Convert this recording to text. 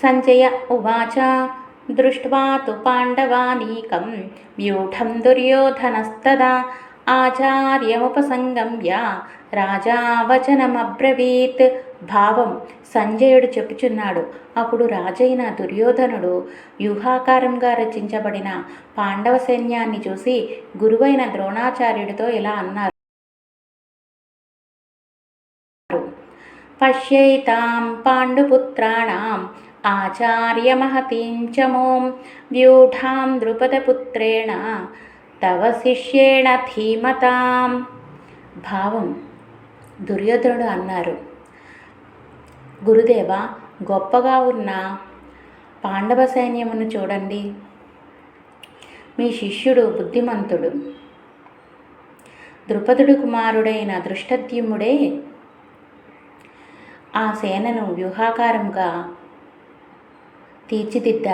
సంజయ ఉవాచ దృష్ట్వా తు పాండవానీకం వ్యూఢం దుర్యోధనస్తదా ఆచార్యముపసంగమ్య రాజా వచనమబ్రవీత్. భావం సంజయుడు చెప్పుచున్నాడు. అప్పుడు రాజైన దుర్యోధనుడు వ్యూహాకారంగా రచించబడిన పాండవ సైన్యాన్ని చూసి గురువైన ద్రోణాచార్యుడితో ఇలా అన్నారు. పశ్యైతాం పాండుపుత్రాణం ఆచార్యమహతీం చమూం వ్యూఢాం ద్రుపదపుత్రేణ తవ శిష్యేణ ధీమతాం. భావం దుర్యోధనుడు అన్నారు, గురుదేవ, గొప్పగా ఉన్న పాండవ సైన్యమును చూడండి. మీ శిష్యుడు బుద్ధిమంతుడు, ద్రుపదుడు కుమారుడైన దృష్టద్యుమ్నుడే ఆ సేనను వ్యూహాకారంగా తీర్చిదిద్దారు.